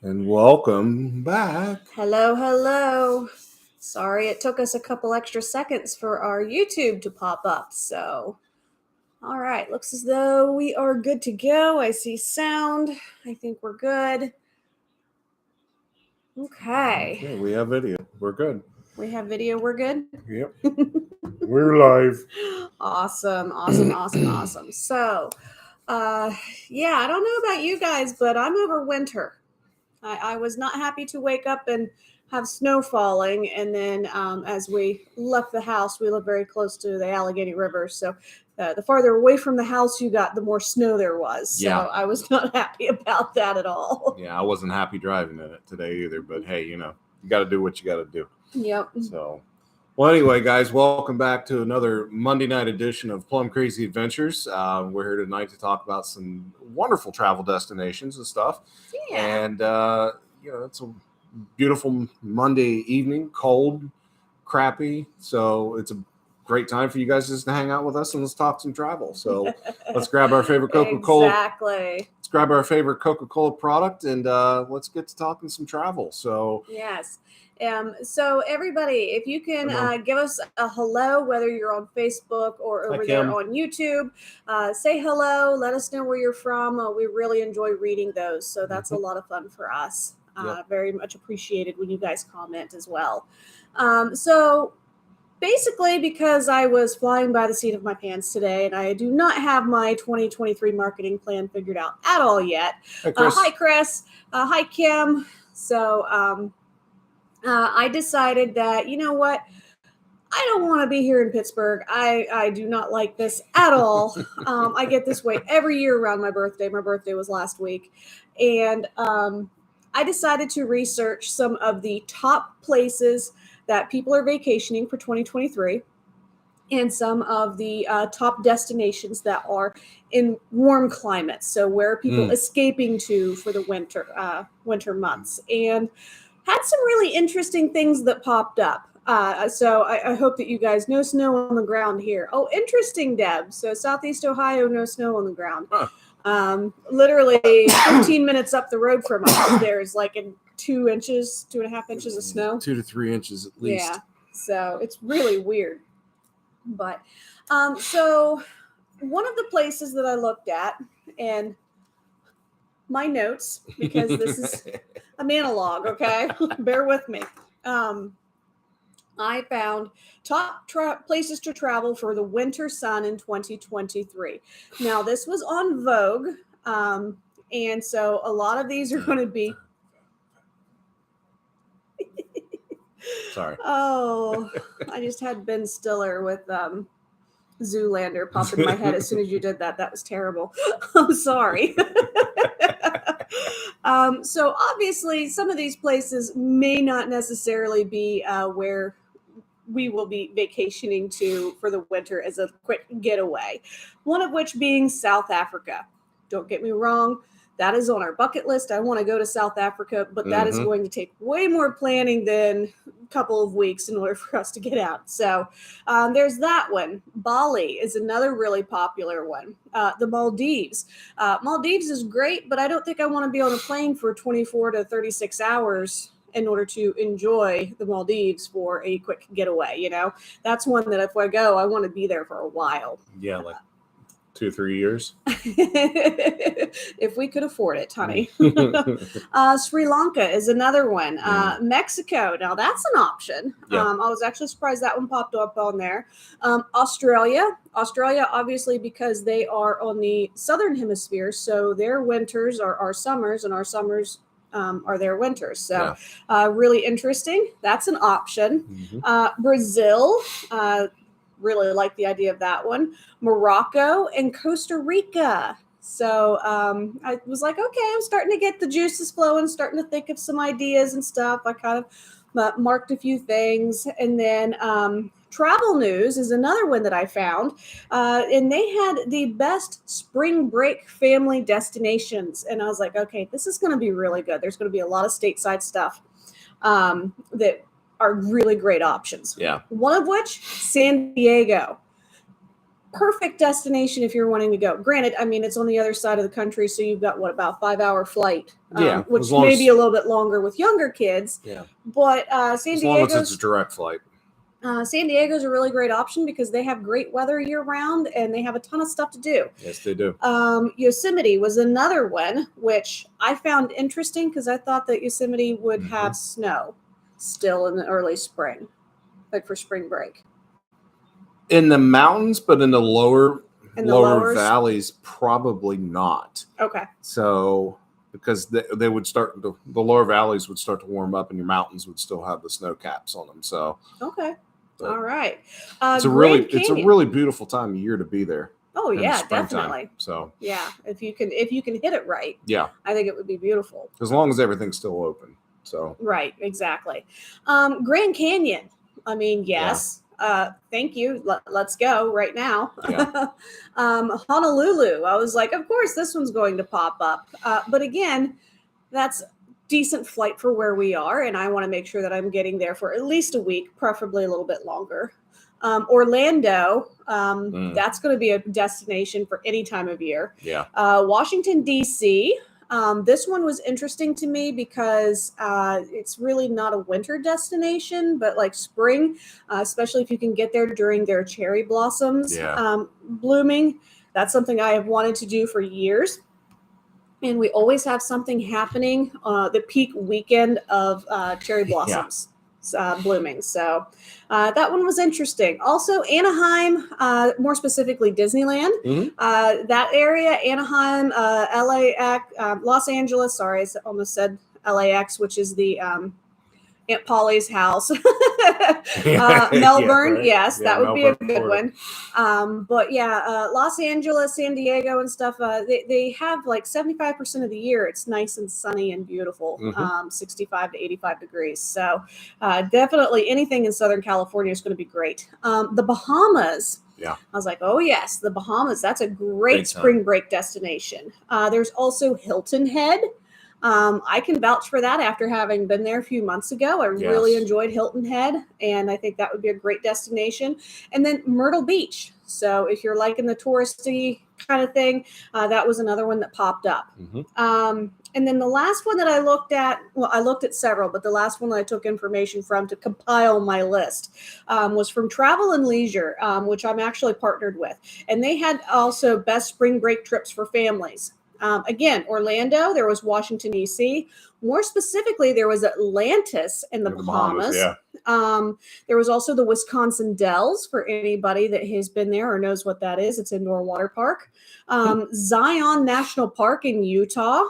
And welcome back. Hello, hello. Sorry it took us a couple extra seconds for our YouTube to pop up. So, all right, looks as though we are good to go. I see sound. I think we're good. Okay. We have video. We're good. We have video. We're good. Yep. We're live. Awesome. So, yeah, I don't know about you guys, but I'm over winter. I was not happy to wake up and have snow falling. And then as we left the house, we live very close to the Allegheny River. So the farther away from the house you got, the more snow there was. So Yeah. I was not happy about that at all. Yeah, I wasn't happy driving in it today either. But hey, you got to do what you got to do. Yep. So, well, anyway, guys, welcome back to another Monday night edition of Plum Crazy Adventures. We're here tonight to talk about some wonderful travel destinations and stuff. Yeah. And, it's a beautiful Monday evening, cold, crappy. So it's a great time for you guys just to hang out with us and let's talk some travel. So let's grab our favorite Coca-Cola. Exactly. Let's grab our favorite Coca-Cola product and let's get to talking some travel. So yes. So everybody, if you can give us a hello, whether you're on Facebook or over there on YouTube, say hello. Let us know where you're from. We really enjoy reading those. So that's a lot of fun for us. Very much appreciated when you guys comment as well. So basically, because I was flying by the seat of my pants today and I do not have my 2023 marketing plan figured out at all yet. Hi, Chris. Hi, Kim. So I decided that, you know what? I don't want to be here in Pittsburgh. I do not like this at all. I get this way every year around my birthday. My birthday was last week. And I decided to research some of the top places that people are vacationing for 2023 and some of the top destinations that are in warm climates. So where are people escaping to for the winter months. And had some really interesting things that popped up. So I hope that you guys know snow on the ground here. Oh, interesting, Deb. So Southeast Ohio, no snow on the ground. Huh. Literally 15 minutes up the road from us, there's like 2.5 inches of snow. 2 to 3 inches at least. Yeah. So it's really weird. But so one of the places that I looked at, and my notes, because this is a monologue, okay? Bear with me. I found top places to travel for the winter sun in 2023. Now, this was on Vogue, and so a lot of these are going to be... Sorry. Oh, I just had Ben Stiller with Zoolander pop in my head as soon as you did that. That was terrible. I'm sorry. So obviously some of these places may not necessarily be where we will be vacationing to for the winter as a quick getaway. One of which being South Africa. Don't get me wrong. That is on our bucket list. I want to go to South Africa, but that is going to take way more planning than a couple of weeks in order for us to get out. So there's that one. Bali is another really popular one. The Maldives. Maldives is great, but I don't think I want to be on a plane for 24 to 36 hours in order to enjoy the Maldives for a quick getaway. That's one that if I go, I want to be there for a while. Yeah, like 2 or 3 years. If we could afford it, honey. Sri Lanka is another one. Mexico, now that's an option. Yeah. I was actually surprised that one popped up on there. Australia, obviously, because they are on the southern hemisphere, so their winters are our summers, and our summers are their winters. So really interesting. That's an option. Brazil, really like the idea of that one. Morocco and Costa Rica. So I was like, okay, I'm starting to get the juices flowing, starting to think of some ideas and stuff. I kind of marked a few things. And then Travel News is another one that I found. And they had the best spring break family destinations. And I was like, okay, this is going to be really good. There's going to be a lot of stateside stuff that are really great options. Yeah. One of which, San Diego. perfect destination if you're wanting to go. Granted, I mean, it's on the other side of the country, so you've got about 5-hour flight, which may be a little bit longer with younger kids. Yeah. But San Diego, as long as it's a direct flight. San Diego is a really great option because they have great weather year round and they have a ton of stuff to do. Yes, they do. Yosemite was another one, which I found interesting because I thought that Yosemite would have snow still in the early spring, like for spring break. In the mountains, but in the lower valleys, probably not. Okay. So because they would start, the lower valleys would start to warm up and your mountains would still have the snow caps on them. So okay. All right. It's a really beautiful time of year to be there. Oh yeah, definitely. So yeah, if you can hit it right, yeah, I think it would be beautiful. As long as everything's still open. So right, exactly. Grand Canyon. I mean, yes. Yeah. Thank you. Let's go right now. Yeah. Honolulu. I was like, of course, this one's going to pop up. But again, that's decent flight for where we are, and I want to make sure that I'm getting there for at least a week, preferably a little bit longer. Orlando, that's going to be a destination for any time of year. Yeah. Washington, D.C., this one was interesting to me because it's really not a winter destination, but like spring, especially if you can get there during their cherry blossoms blooming. That's something I have wanted to do for years. And we always have something happening the peak weekend of cherry blossoms blooming. So that one was interesting. Also, Anaheim, more specifically Disneyland. That area, Anaheim, LAX, Los Angeles. Sorry, I almost said LAX, which is the Aunt Polly's house. Melbourne, yes, that would be a good one. But yeah, Los Angeles, San Diego and stuff, they have like 75% of the year. It's nice and sunny and beautiful, 65 to 85 degrees. So definitely anything in Southern California is going to be great. The Bahamas. Yeah. I was like, oh, yes, the Bahamas. That's a great spring break destination. There's also Hilton Head. I can vouch for that after having been there a few months ago. I really enjoyed Hilton Head, and I think that would be a great destination. And then Myrtle Beach. So if you're liking the touristy kind of thing, that was another one that popped up. And then the last one that I looked at, well, I looked at several, but the last one that I took information from to compile my list was from Travel and Leisure, which I'm actually partnered with. And they had also best spring break trips for families. Again, Orlando, there was Washington, D.C. More specifically, there was Atlantis in the Bahamas. There was also the Wisconsin Dells for anybody that has been there or knows what that is. It's an indoor water park. Zion National Park in Utah.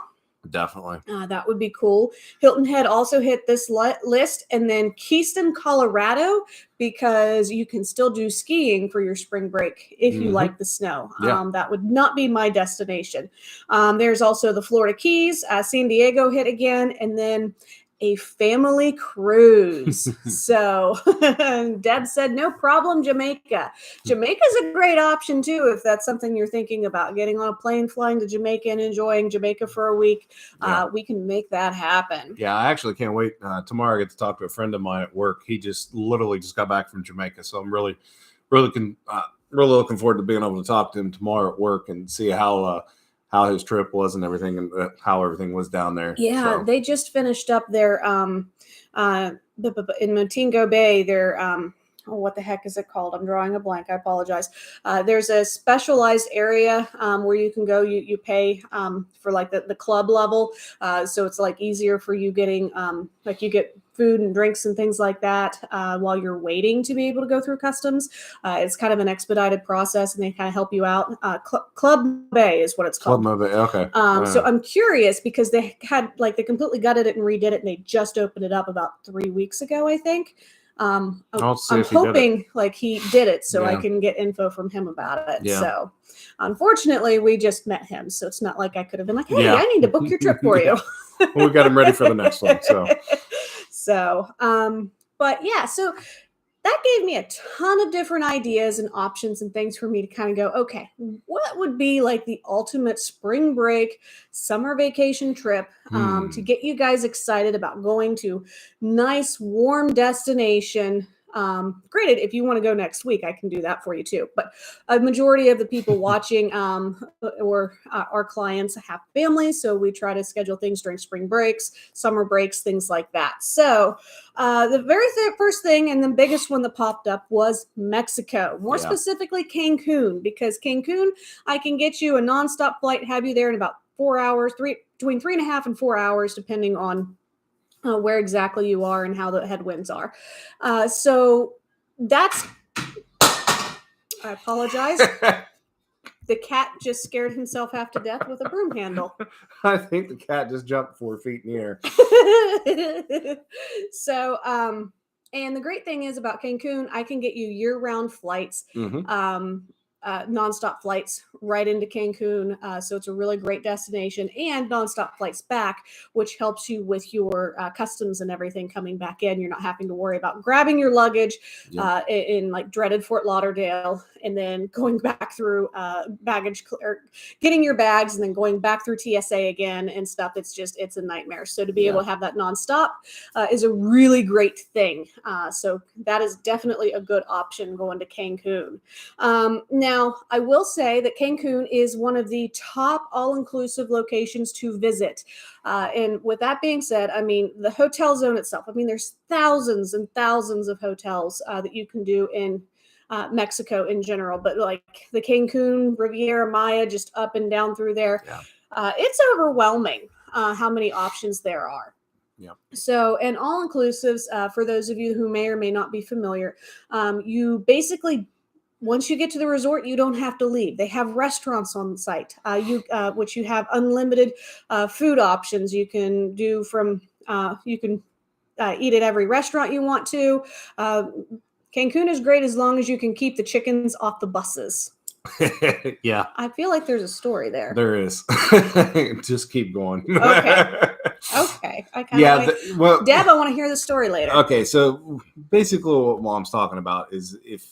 Definitely. That would be cool. Hilton Head also hit this list. And then Keystone, Colorado, because you can still do skiing for your spring break if you like the snow. That would not be my destination. There's also the Florida Keys, San Diego hit again, and then a family cruise. So Deb said, no problem, Jamaica. Jamaica's a great option too, if that's something you're thinking about, getting on a plane, flying to Jamaica and enjoying Jamaica for a week. We can make that happen. Yeah, I actually can't wait. Tomorrow I get to talk to a friend of mine at work. He literally just got back from Jamaica. So I'm really looking forward to being able to talk to him tomorrow at work and see how his trip was and everything, and how everything was down there. Yeah, they just finished up their in Montego Bay. Their what the heck is it called? I'm drawing a blank. I apologize. There's a specialized area where you can go. You pay for like the club level, so it's like easier for you getting like you get food and drinks and things like that while you're waiting to be able to go through customs. It's kind of an expedited process, and they kind of help you out. Club Bay is what it's called. Club Bay, okay. So I'm curious because they they completely gutted it and redid it, and they just opened it up about 3 weeks ago, I think. I'm hoping he did it so I can get info from him about it. Yeah. So unfortunately, we just met him, so it's not like I could have been like, hey, I need to book your trip for you. Well, we got him ready for the next one. But yeah, so that gave me a ton of different ideas and options and things for me to kind of go, okay, what would be like the ultimate spring break, summer vacation trip to get you guys excited about going to nice, warm destination Granted, if you want to go next week, I can do that for you too. But a majority of the people watching or our clients have families, so we try to schedule things during spring breaks, summer breaks, things like that. So the very first thing and the biggest one that popped up was Mexico, more specifically Cancun, because Cancun, I can get you a nonstop flight, have you there in about 4 hours, between 3.5 and 4 hours, depending on where exactly you are and how the headwinds are. So that's, I apologize. The cat just scared himself half to death with a broom handle. I think the cat just jumped 4 feet in the air. So, and the great thing is about Cancun, I can get you year-round flights, nonstop flights right into Cancun. So it's a really great destination, and nonstop flights back, which helps you with your customs and everything coming back in. You're not having to worry about grabbing your luggage in like dreaded Fort Lauderdale and then going back through or getting your bags and then going back through TSA again and stuff. It's a nightmare. So to be able to have that nonstop is a really great thing. So that is definitely a good option going to Cancun. Now, I will say that Cancun is one of the top all-inclusive locations to visit. And with that being said, I mean, the hotel zone itself, I mean, there's thousands and thousands of hotels that you can do in Mexico in general, but like the Cancun, Riviera Maya, just up and down through there, it's overwhelming how many options there are. Yeah. So, and all-inclusives, for those of you who may or may not be familiar, you basically, once you get to the resort, you don't have to leave. They have restaurants on site, which you have unlimited food options. You can do from, you can eat at every restaurant you want to. Cancun is great as long as you can keep the chickens off the buses. Yeah. I feel like there's a story there. There is. Just keep going. Okay. I kind of well, Deb, I want to hear the story later. Okay, so basically what Mom's talking about is if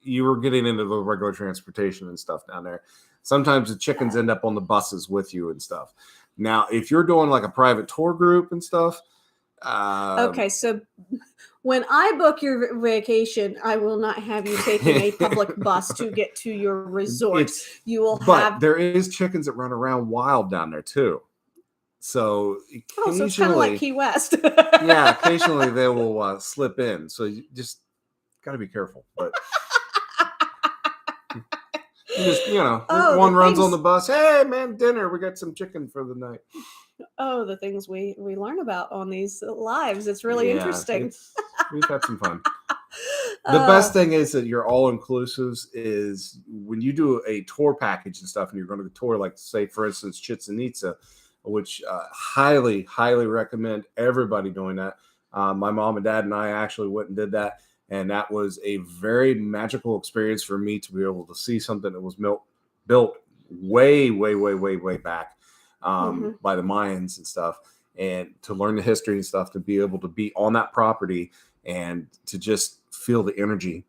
you were getting into the regular transportation and stuff down there, sometimes the chickens end up on the buses with you and stuff. Now, if you're doing like a private tour group and stuff. Okay, so when I book your vacation, I will not have you taking a public bus to get to your resort. You will But there is chickens that run around wild down there too. So so it's kind of like Key West. Yeah, occasionally they will slip in. So you just got to be careful. But just, one runs on the bus. Hey, man, dinner. We got some chicken for the night. Oh, the things we learn about on these lives. It's really interesting. We've had some fun. The best thing is that your all-inclusives is when you do a tour package and stuff, and you're going to tour, like, say, for instance, Chichen Itza, which highly, highly recommend everybody doing that. My mom and dad and I actually went and did that, and that was a very magical experience for me to be able to see something that was built way, way, way, way, way back by the Mayans and stuff, and to learn the history and stuff, to be able to be on that property and to just feel the energy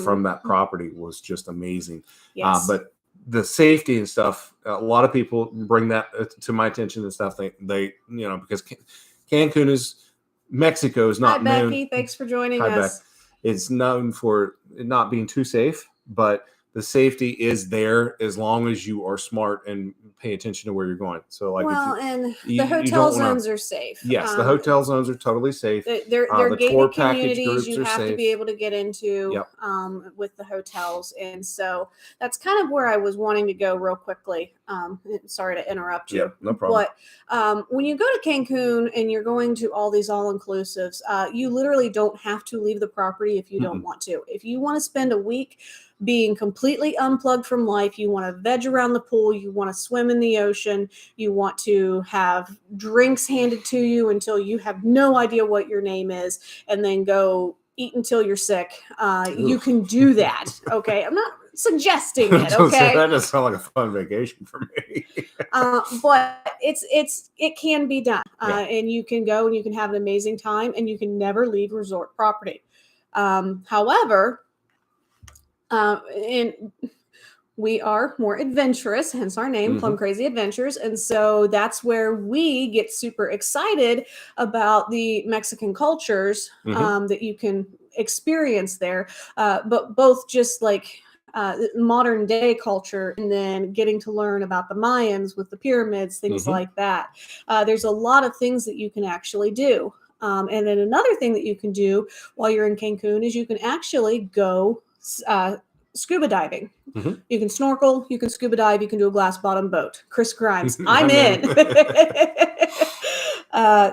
from that property was just amazing. Yes. But the safety and stuff, a lot of people bring that to my attention and stuff. They because Cancun is Mexico is not known. Hi, Becky. Thanks for joining us. Beck. It's known for it not being too safe, but the safety is there as long as you are smart and pay attention to where you're going. So, like, and the hotel zones are safe. Yes, the hotel zones are totally safe. They're the gated communities you have to be able to get into with the hotels, and so that's kind of where I was wanting to go real quickly. Sorry to interrupt you. Yeah, no problem. But when you go to Cancun and you're going to all these all-inclusives, you literally don't have to leave the property if you don't want to. If you want to spend a week being completely unplugged from life, you want to veg around the pool, you want to swim in the ocean, you want to have drinks handed to you until you have no idea what your name is, and then go eat until you're sick. You can do that. Okay. I'm not suggesting it. Okay. That doesn't sound like a fun vacation for me. But it can be done. And you can go and you can have an amazing time, and you can never leave resort property. However, and we are more adventurous, hence our name, Plum Crazy Adventures. And so that's where we get super excited about the Mexican cultures that you can experience there. But both just like modern day culture, and then getting to learn about the Mayans with the pyramids, things like that. There's a lot of things that you can actually do. And then another thing that you can do while you're in Cancun is you can actually go scuba diving. You can snorkel, you can scuba dive, you can do a glass bottom boat. Chris Grimes, I'm in.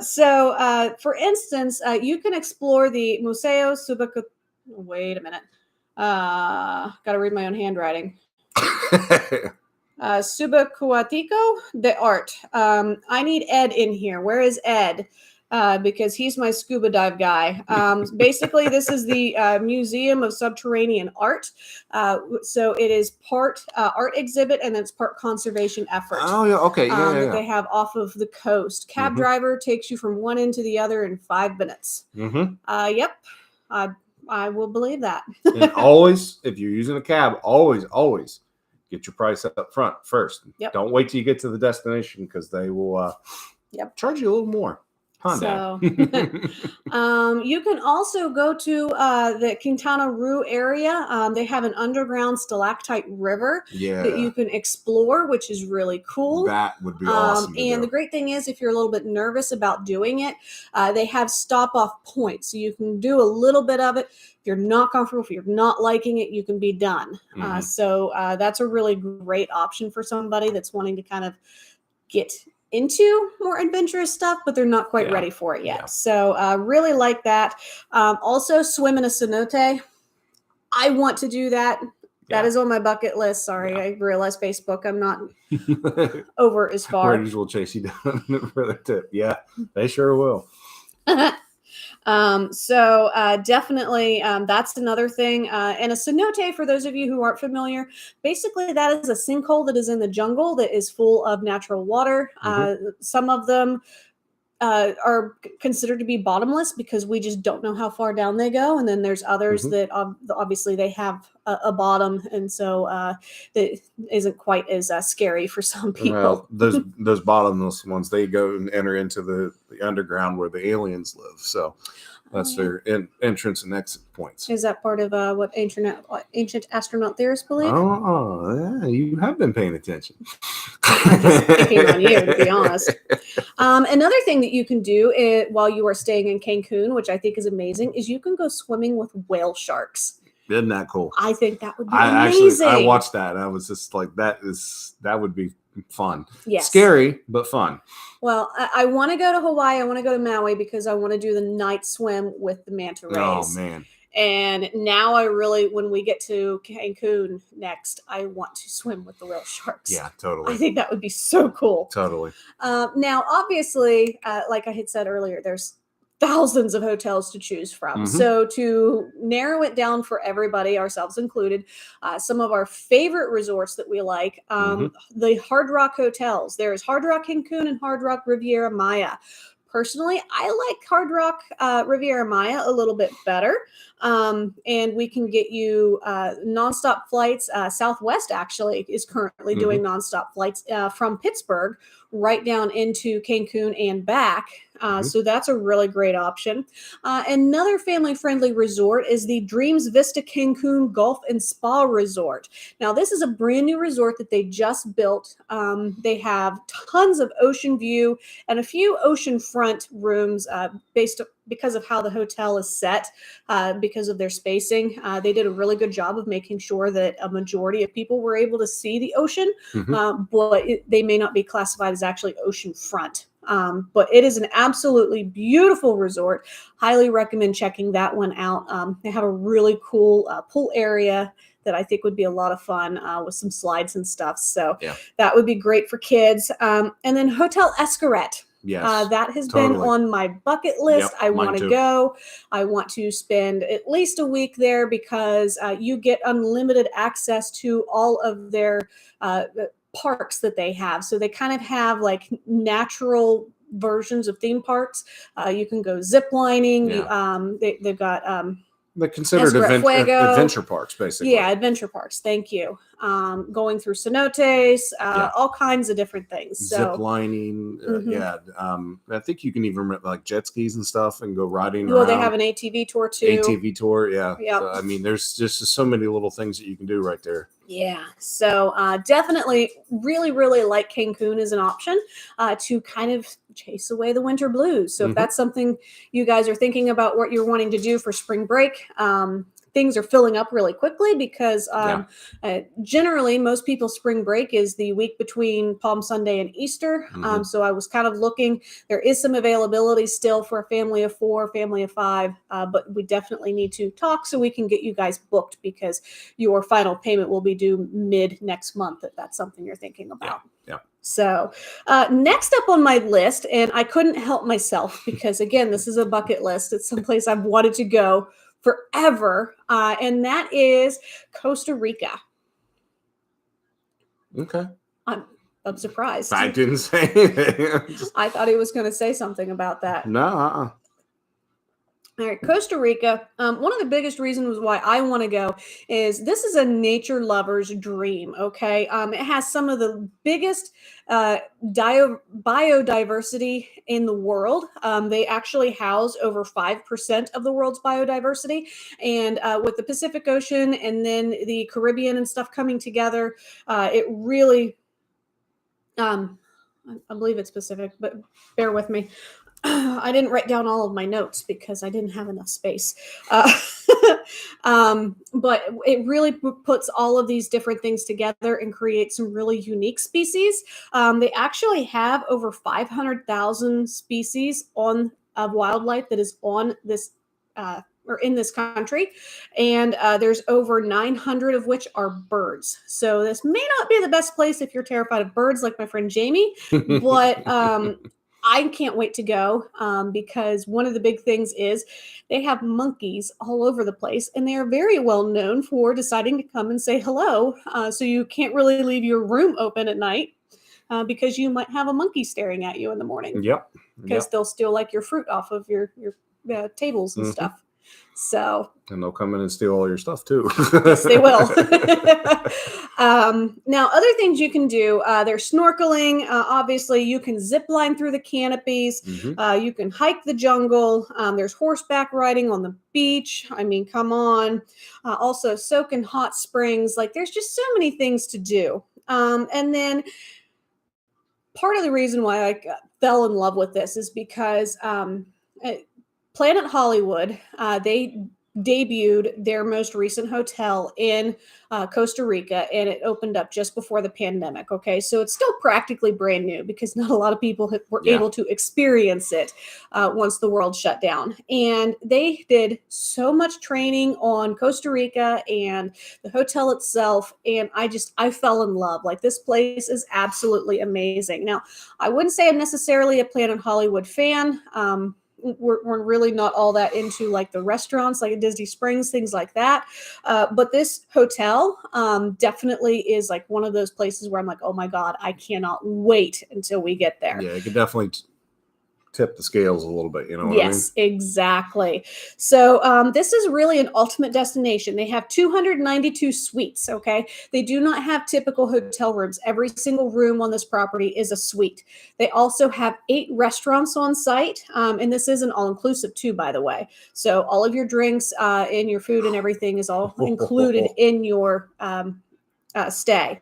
So for instance, you can explore the Museo Subacu. Wait a minute. Got to read my own handwriting. Subacuático de Art. I need Ed in here. Where is Ed? Because he's my scuba dive guy. Basically, this is the Museum of Subterranean Art. So it is part art exhibit, and then it's part conservation effort. Oh, yeah. Okay. That they have off of the coast. Cab driver takes you from one end to the other in 5 minutes. Yep. I will believe that. And always, if you're using a cab, always get your price up front first. Don't wait till you get to the destination, because they will charge you a little more. So you can also go to the Quintana Roo area. They have an underground stalactite river that you can explore, which is really cool. That would be awesome. And the great thing is, if you're a little bit nervous about doing it, they have stop-off points. So you can do a little bit of it. If you're not comfortable, if you're not liking it, you can be done. So that's a really great option for somebody that's wanting to kind of get into more adventurous stuff, but they're not quite ready for it yet. So really like that. Also, swim in a cenote. I want to do that. That is on my bucket list. Sorry, I realized Facebook, I'm not over as far. Raiders will chase you down for the tip. Yeah, they sure will. So definitely that's another thing. And a cenote, for those of you who aren't familiar, basically that is a sinkhole that is in the jungle that is full of natural water. Some of them are considered to be bottomless because we just don't know how far down they go. And then there's others that obviously they have a bottom, and so that isn't quite as scary for some people. Well, those bottomless ones, they go and enter into the underground where the aliens live. So that's their entrance and exit points. Is that part of what ancient astronaut theorists believe? Oh, yeah, you have been paying attention. I'm just picking on you, to be honest. Another thing that you can do while you are staying in Cancun, which I think is amazing, is you can go swimming with whale sharks. Isn't that cool? I think that would be amazing. I watched that, and I was just like, that would be fun. Yes. Scary, but fun. Well, I want to go to Hawaii. I want to go to Maui because I want to do the night swim with the manta rays. Oh, man. And now when we get to Cancun next, I want to swim with the whale sharks. Yeah, totally. I think that would be so cool. Totally. Now, obviously, like I had said earlier, there's thousands of hotels to choose from. So to narrow it down for everybody, ourselves included, some of our favorite resorts that we like, the Hard Rock hotels. There's Hard Rock Cancun and Hard Rock Riviera Maya. Personally, I like Hard Rock Riviera Maya a little bit better. And we can get you nonstop flights. Southwest actually is currently doing nonstop flights from Pittsburgh right down into Cancun and back. So that's a really great option. Another family-friendly resort is the Dreams Vista Cancun Golf and Spa Resort. Now, this is a brand new resort that they just built. They have tons of ocean view and a few oceanfront rooms because of how the hotel is set, because of their spacing. They did a really good job of making sure that a majority of people were able to see the ocean, but they may not be classified as actually oceanfront. But it is an absolutely beautiful resort. Highly recommend checking that one out. They have a really cool pool area that I think would be a lot of fun with some slides and stuff. So that would be great for kids. And then Hotel Escaret. Yes, that has been on my bucket list. I want to go. I want to spend at least a week there because you get unlimited access to all of their parks that they have. So they kind of have like natural versions of theme parks. You can go zip lining. They've got They're considered adventure parks, basically. Yeah, adventure parks. Thank you. Going through cenotes, all kinds of different things. Zip lining. Yeah. I think you can even rent like jet skis and stuff and go riding around. Well, they have an ATV tour too. ATV tour, yeah. Yep. So, I mean, there's just so many little things that you can do right there. Yeah, so definitely really, really like Cancun as an option to kind of chase away the winter blues. So if that's something you guys are thinking about what you're wanting to do for spring break, things are filling up really quickly because generally most people's spring break is the week between Palm Sunday and Easter. So I was kind of looking. There is some availability still for a family of 4, family of 5, but we definitely need to talk so we can get you guys booked because your final payment will be due mid next month if that's something you're thinking about. Yeah. So next up on my list, and I couldn't help myself because, again, this is a bucket list. It's someplace I've wanted to go forever, and that is Costa Rica. Okay. I'm surprised. I didn't say anything. I thought he was going to say something about that. No. All right, Costa Rica. One of the biggest reasons why I want to go is this is a nature lover's dream. Okay, it has some of the biggest biodiversity in the world. They actually house over 5% of the world's biodiversity, and with the Pacific Ocean and then the Caribbean and stuff coming together, it really. I believe it's Pacific, but bear with me. I didn't write down all of my notes because I didn't have enough space. But it really puts all of these different things together and creates some really unique species. They actually have over 500,000 species of wildlife that is on this or in this country, and there's over 900 of which are birds. So this may not be the best place if you're terrified of birds like my friend Jamie, but I can't wait to go because one of the big things is they have monkeys all over the place, and they are very well known for deciding to come and say hello. So you can't really leave your room open at night because you might have a monkey staring at you in the morning. Yep. Because they'll steal like your fruit off of your tables and stuff. So. And they'll come in and steal all your stuff too. Yes, they will. Now, other things you can do, there's snorkeling. Obviously, you can zip line through the canopies. You can hike the jungle. There's horseback riding on the beach. I mean, come on. Also, soak in hot springs. Like, there's just so many things to do. And then part of the reason why I fell in love with this is because Planet Hollywood, they debuted their most recent hotel in Costa Rica, and it opened up just before the pandemic. Okay, so it's still practically brand new because not a lot of people were able to experience it once the world shut down. And they did so much training on Costa Rica and the hotel itself, and I fell in love. Like, this place is absolutely amazing. Now, I wouldn't say I'm necessarily a Planet Hollywood fan. We're really not all that into like the restaurants like at Disney Springs, things like that. But this hotel definitely is like one of those places where I'm like, oh my God, I cannot wait until we get there. Yeah, it could definitely tip the scales a little bit, you know what Yes, I mean? Exactly. So this is really an ultimate destination. They have 292 suites, okay? They do not have typical hotel rooms. Every single room on this property is a suite. They also have 8 restaurants on site, and this is an all-inclusive too, by the way. So all of your drinks and your food and everything is all included in your stay.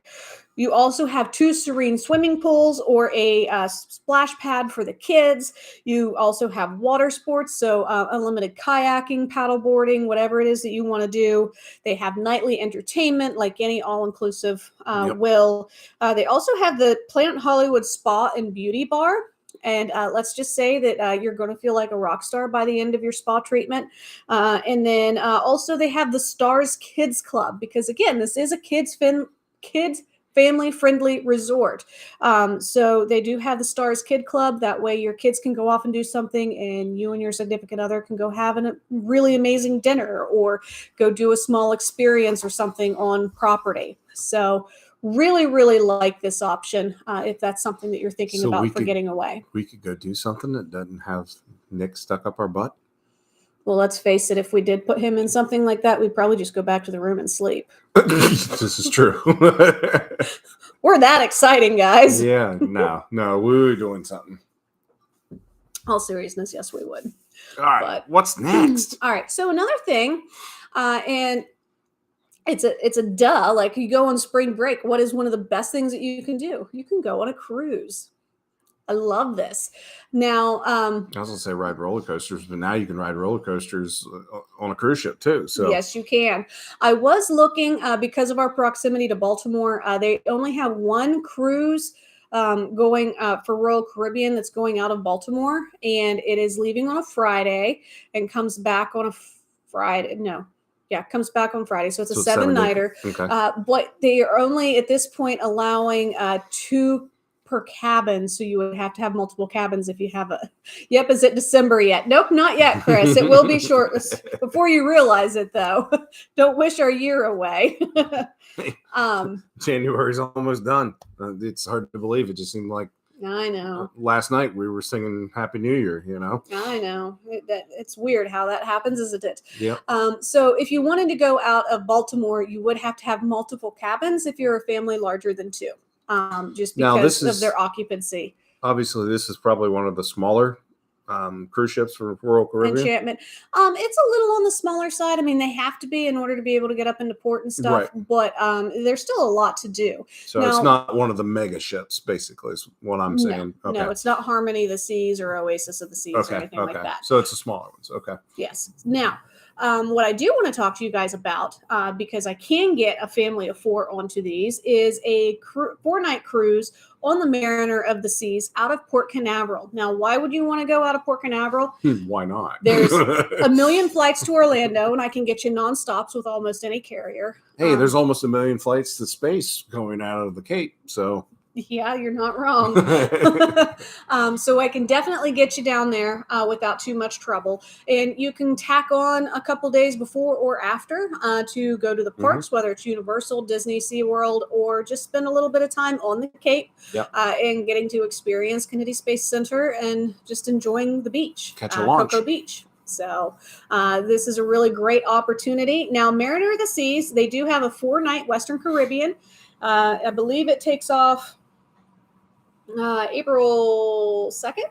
You also have 2 serene swimming pools or a splash pad for the kids. You also have water sports, so unlimited kayaking, paddleboarding, whatever it is that you want to do. They have nightly entertainment like any all-inclusive will. They also have the Planet Hollywood Spa and Beauty Bar. And let's just say that you're going to feel like a rock star by the end of your spa treatment. And then also they have the Stars Kids Club because, again, this is a kids family-friendly resort. So they do have the Stars Kid Club. That way your kids can go off and do something and you and your significant other can go have a really amazing dinner or go do a small experience or something on property. So really, really like this option if that's something that you're thinking about for getting away. We could go do something that doesn't have Nick stuck up our butt. Well, let's face it, if we did put him in something like that, we'd probably just go back to the room and sleep. This is true. We're that exciting, guys. Yeah, no, we were doing something. All seriousness, yes, we would. All right, but what's next? All right, so another thing, and it's a duh. Like, you go on spring break, what is one of the best things that you can do? You can go on a cruise. I love this. Now, I was gonna say ride roller coasters, but now you can ride roller coasters on a cruise ship too. So yes, you can. I was looking because of our proximity to Baltimore. They only have one cruise going for Royal Caribbean that's going out of Baltimore, and it is leaving on a Friday and comes back on a Friday. No. Yeah, comes back on Friday. So it's a 7-nighter. Okay. But they are only at this point allowing 2 per cabin, so you would have to have multiple cabins if you have a. Yep, is it December yet? Nope, not yet, Chris. It will be short before you realize it, though. Don't wish our year away. January's almost done. It's hard to believe. It just seemed like I know. Last night we were singing Happy New Year. I know. It's weird how that happens, isn't it? Yeah. So if you wanted to go out of Baltimore, you would have to have multiple cabins if you're a family larger than 2. Just because of their occupancy. Obviously, this is probably one of the smaller cruise ships for Royal Caribbean. Enchantment. It's a little on the smaller side. I mean, they have to be in order to be able to get up into port and stuff, right. But there's still a lot to do. So now, it's not one of the mega ships, basically, is what I'm saying. Okay. No, it's not Harmony of the Seas or Oasis of the Seas or anything like that. So it's the smaller ones. Okay. Yes. Now, what I do want to talk to you guys about, because I can get a family of 4 onto these, is a 4-night cruise on the Mariner of the Seas out of Port Canaveral. Now, why would you want to go out of Port Canaveral? Why not? There's a million flights to Orlando, and I can get you nonstops with almost any carrier. Hey, there's almost a million flights to space going out of the Cape, so... Yeah, you're not wrong. So I can definitely get you down there without too much trouble. And you can tack on a couple days before or after to go to the parks, whether it's Universal, Disney, SeaWorld, or just spend a little bit of time on the Cape and getting to experience Kennedy Space Center and just enjoying the beach. Catch a launch. Cocoa Beach. So this is a really great opportunity. Now, Mariner of the Seas, they do have a 4-night Western Caribbean. I believe it takes off April 2nd,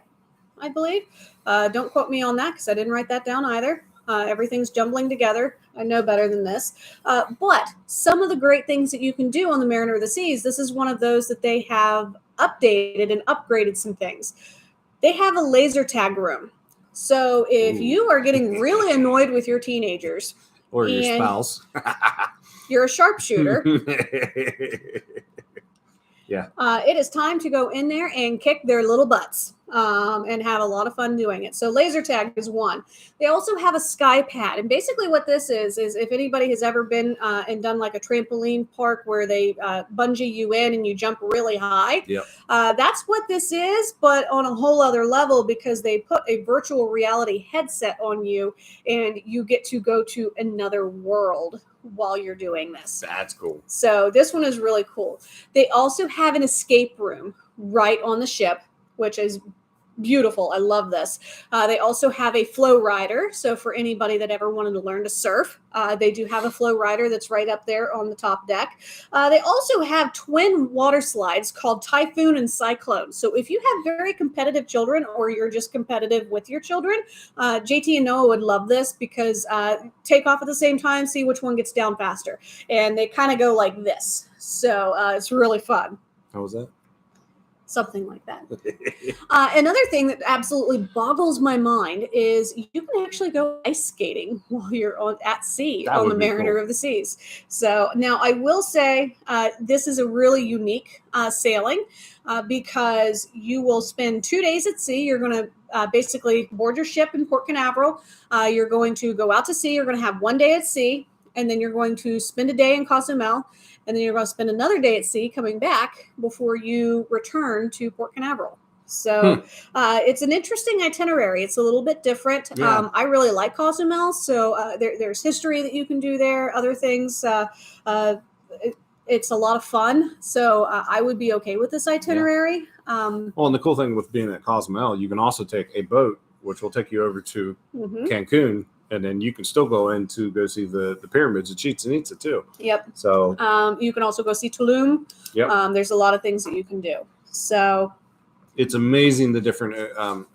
I believe. Don't quote me on that because I didn't write that down either. Everything's jumbling together. I know better than this. But some of the great things that you can do on the Mariner of the Seas, this is one of those that they have updated and upgraded some things. They have a laser tag room. So if you are getting really annoyed with your teenagers or your spouse, you're a sharpshooter. Yeah. It is time to go in there and kick their little butts and have a lot of fun doing it. So laser tag is one. They also have a sky pad. And basically what this is if anybody has ever been and done like a trampoline park where they bungee you in and you jump really high. Yep. That's what this is, but on a whole other level because they put a virtual reality headset on you and you get to go to another world while you're doing this. That's cool. So this one is really cool. They also have an escape room right on the ship, which is beautiful. I love this. They also have a flow rider. So for anybody that ever wanted to learn to surf, they do have a flow rider that's right up there on the top deck. They also have twin water slides called Typhoon and Cyclone. So if you have very competitive children or you're just competitive with your children, JT and Noah would love this because take off at the same time, see which one gets down faster. And they kind of go like this. So it's really fun. How was that? Something like that. Another thing that absolutely boggles my mind is you can actually go ice skating while you're at sea on the Mariner of the Seas. So now I will say this is a really unique sailing because you will spend 2 days at sea. You're going to basically board your ship in Port Canaveral. You're going to go out to sea. You're going to have 1 day at sea, and then you're going to spend a day in Cozumel. And then you're going to spend another day at sea coming back before you return to Port Canaveral. So it's an interesting itinerary. It's a little bit different. Yeah. I really like Cozumel. So there's history that you can do there, other things. It's a lot of fun. So I would be okay with this itinerary. Yeah. Well, and the cool thing with being at Cozumel, you can also take a boat, which will take you over to Cancun and then you can still go in to go see the pyramids at Chichen Itza too. Yep. So you can also go see Tulum. Yep. There's a lot of things that you can do. So it's amazing the different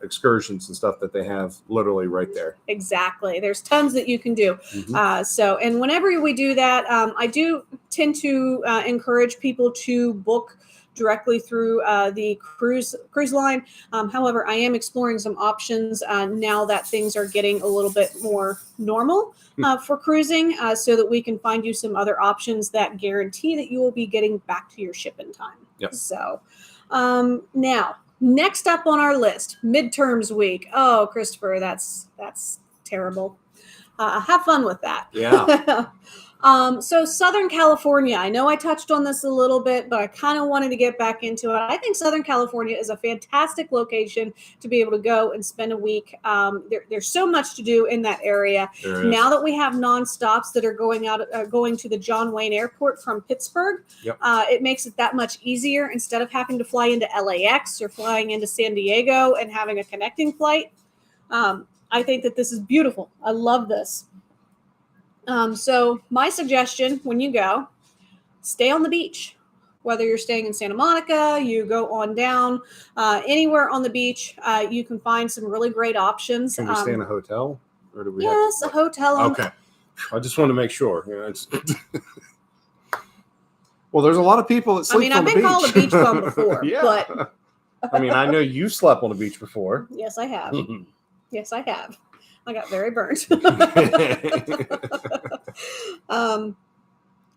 excursions and stuff that they have literally right there. Exactly. There's tons that you can do. Mm-hmm. And whenever we do that, I do tend to encourage people to book directly through the cruise line. However, I am exploring some options now that things are getting a little bit more normal for cruising, so that we can find you some other options that guarantee that you will be getting back to your ship in time. Yep. So now, next up on our list, midterms week. Oh, Christopher, that's terrible. Have fun with that. Yeah. So Southern California, I know I touched on this a little bit, but I kind of wanted to get back into it. I think Southern California is a fantastic location to be able to go and spend a week. There's so much to do in that area. Now that we have nonstops that are going to the John Wayne Airport from Pittsburgh, Yep. It makes it that much easier instead of having to fly into LAX or flying into San Diego and having a connecting flight. I think that this is beautiful. I love this. So my suggestion when you go, stay on the beach. Whether you're staying in Santa Monica, you go on down, anywhere on the beach, you can find some really great options. Can we stay in a hotel? Or do we yes, a hotel. Okay. I just want to make sure. Well, there's a lot of people that sleep on the beach. I've been called a beach bum before. Yeah. But I mean, I know you slept on the beach before. Yes, I have. Yes, I have. I got very burnt.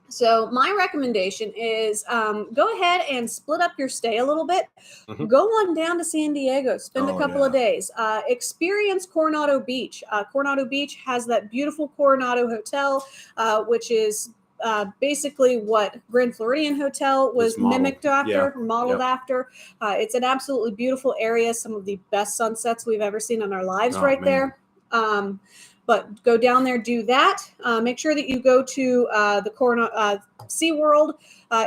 So my recommendation is go ahead and split up your stay a little bit. Mhm. Go on down to San Diego. Spend a couple of days. Experience Coronado Beach. Coronado Beach has that beautiful Coronado Hotel, which is basically what Grand Floridian Hotel was modeled after. It's an absolutely beautiful area. Some of the best sunsets we've ever seen in our lives there. But go down there, do that. Make sure that you go to the SeaWorld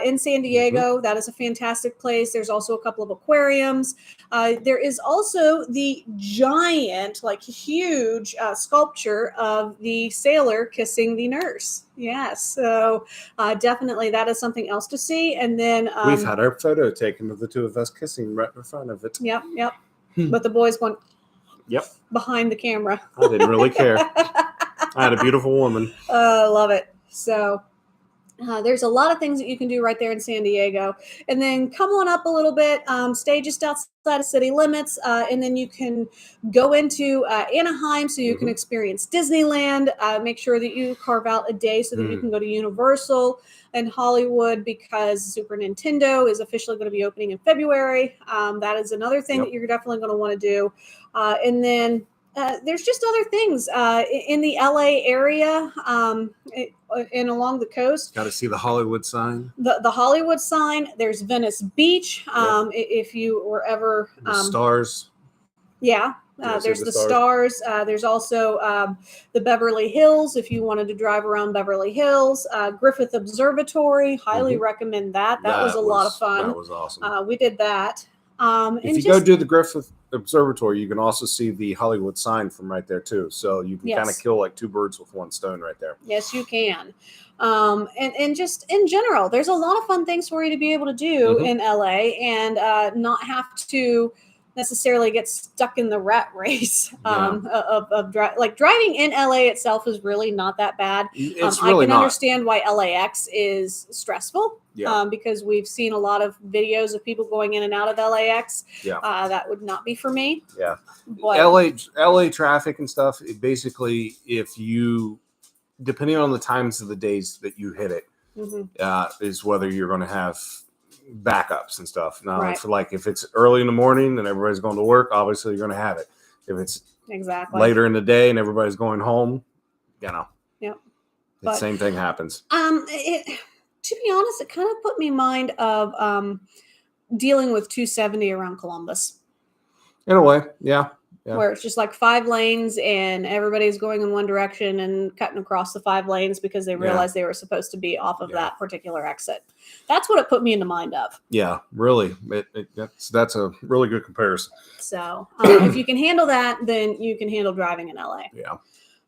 in San Diego. Mm-hmm. That is a fantastic place. There's also a couple of aquariums. There is also the giant, huge sculpture of the sailor kissing the nurse. Yes. So definitely that is something else to see. And then we've had our photo taken of the two of us kissing right in front of it. Yep. But the boys going behind the camera. I didn't really care. I had a beautiful woman. Love it. So there's a lot of things that you can do right there in San Diego. And then come on up a little bit, stay just outside of city limits, and then you can go into Anaheim so you can experience Disneyland. Make sure that you carve out a day so that you can go to Universal and Hollywood, because Super Nintendo is officially going to be opening in February. That is another thing that you're definitely going to want to do. And then there's just other things in the LA area and along the coast. Got to see the Hollywood sign. The Hollywood sign. There's Venice Beach. If you were ever the stars. Yeah. There's the stars. There's also the Beverly Hills. If you wanted to drive around Beverly Hills, Griffith Observatory. Highly recommend that. That was a lot of fun. That was awesome. We did that. If you go do the Griffith Observatory, you can also see the Hollywood sign from right there too. So you can kind of kill like two birds with one stone right there. Yes, you can. And just in general, there's a lot of fun things for you to be able to do in LA and not have to necessarily get stuck in the rat race of driving in LA itself is really not that bad. It's really I can understand why LAX is stressful. Because we've seen a lot of videos of people going in and out of LAX. That would not be for me. But LA traffic and stuff, it if you, depending on the times of the days that you hit it, is whether you're going to have backups and stuff. Now, if it's early in the morning and everybody's going to work, obviously you're going to have it. If it's later in the day and everybody's going home, the same thing happens. To be honest, it kind of put me in mind of dealing with 270 around Columbus. In a way, yeah. Where it's just like 5 lanes and everybody's going in one direction and cutting across the 5 lanes because they realized they were supposed to be off of that particular exit. That's what it put me into mind of. Yeah, really. That's a really good comparison. So if you can handle that, then you can handle driving in LA. Yeah.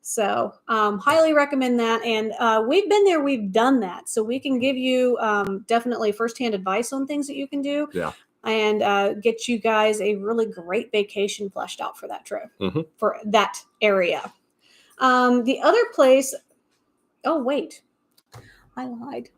So highly recommend that. And we've been there, we've done that. So we can give you definitely firsthand advice on things that you can do. Yeah. And get you guys a really great vacation fleshed out for that trip, for that area. The other place, oh, wait, I lied.